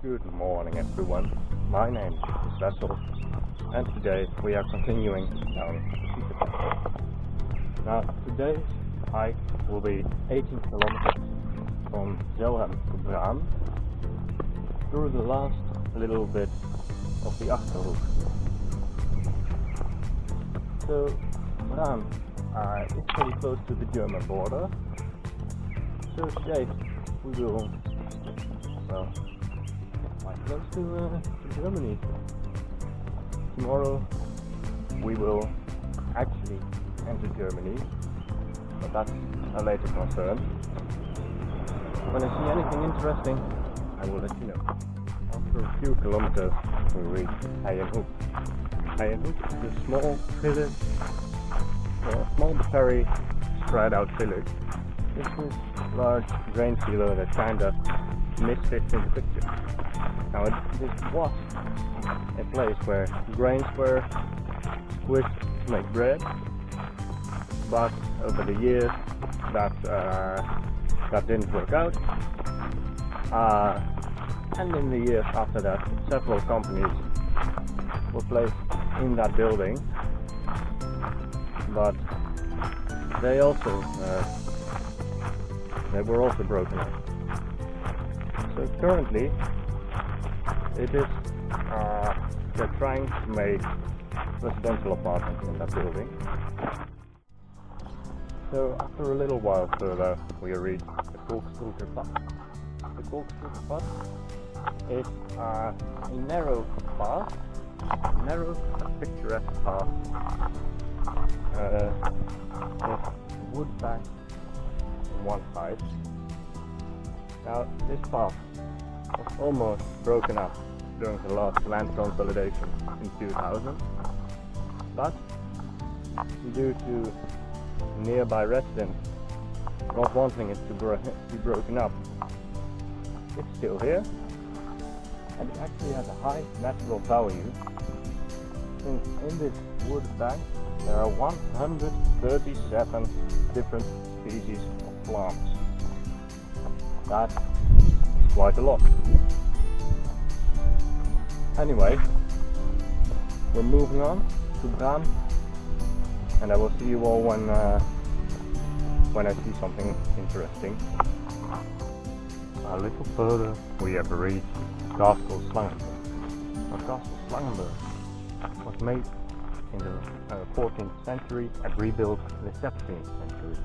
Good morning everyone, my name is Vessel and today we are continuing down Pieterpad. Now today's hike will be 18 kilometers from Zelhem to Braamt through the last little bit of the Achterhoek. So Braamt is pretty close to the German border, so today we will quite close to Germany. Tomorrow we will actually enter Germany, but that's a later concern. When I see anything interesting, I will let you know. After a few kilometers we reach Achterhoek. Achterhoek is a small village, a small but very spread out village. This is a large grain silo that kinda misfits in the picture. Now this was a place where grains were squished to make bread, but over the years that didn't work out. And in the years after that, several companies were placed in that building, but they were also broken up. So currently, they're trying to make residential apartments in that building. So after a little while further, we reach the Pieterpad. The Pieterpad is a narrow path, picturesque path with wood bank on one side. Now this path was almost broken up during the last land consolidation in 2000, but due to nearby residents not wanting it to be broken up, it's still here, and it actually has a high natural value, since in this wood bank there are 137 different species of plants. That is quite a lot. Anyway, we're moving on to Braamt, and I will see you all when I see something interesting. A little further, we have reached Castle Slangenberg. Now, Castle Slangenberg was made in the 14th century and rebuilt in the 17th century.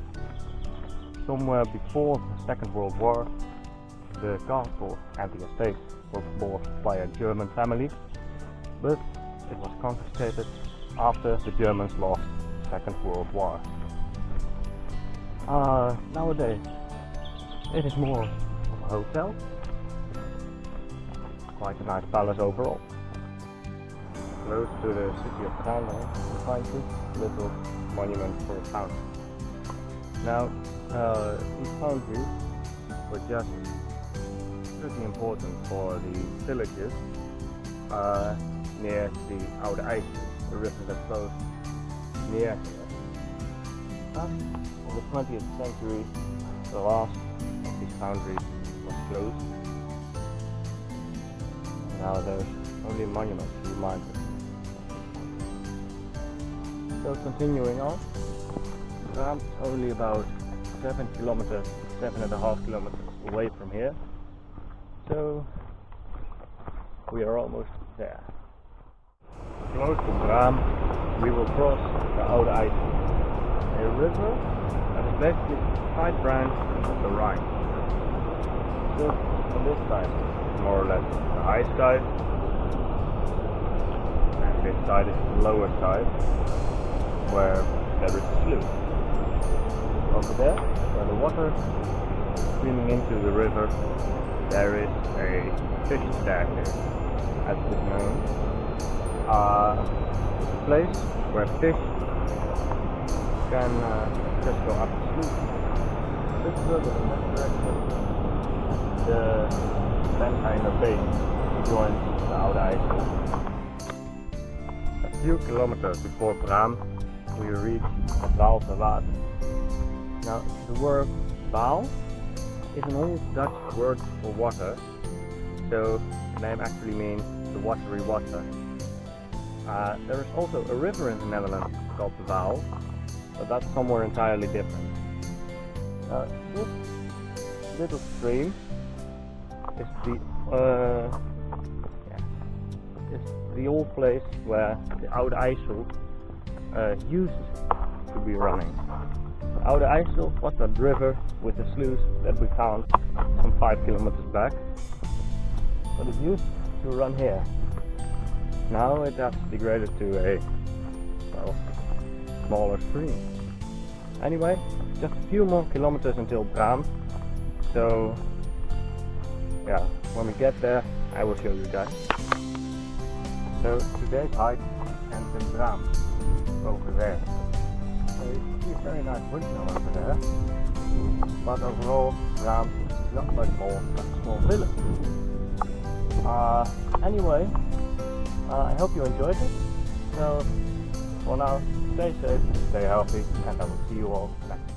Somewhere before the Second World War, the castle and the estate were bought by a German family, but it was confiscated after the Germans lost the Second World War. Nowadays, it is more of a hotel. Quite a nice palace overall. Close to the city of Braamt, you find this little monument for a fountain. Now, these fountains were just pretty important for the villages near the Oude IJssel, the river that flows near here. But in the 20th century, the last of these foundries was closed, and now there's only a monument to remind us. So continuing on, Braamt is only about 7.5 kilometers away from here, so we are almost there. Close to Braamt, we will cross the Oude IJssel, a river that is basically a side branch of the Rhine. So on this side, more or less the high side, and this side is the lower side, where there is a slough. Over there, where the water is streaming into the river, there is a fish staircase, as it is known. It's a place where fish can just go up the slough. This further in that direction, the Zelhem Bay joins the Oude IJssel. A few kilometers before Braamt, we reach Pieterpad. Now, the word Baal is an old Dutch word for water, so the name actually means the watery water. There is also a river in the Netherlands called the Waal, but that's somewhere entirely different. This little stream is the old place where the Oude IJssel used to be running. The Oude IJssel was that river with the sluice that we found some 5 kilometers back, but it used to run here. Now it has degraded to a, well, smaller stream. Anyway, just a few more kilometers until Braamt, so yeah, when we get there I will show you guys. So today's hike ends in Braamt, over there. So you see a very nice windmill over there, but overall Braamt is just like a small village. Anyway, I hope you enjoyed it. So for now, stay safe, stay healthy, and I will see you all next time.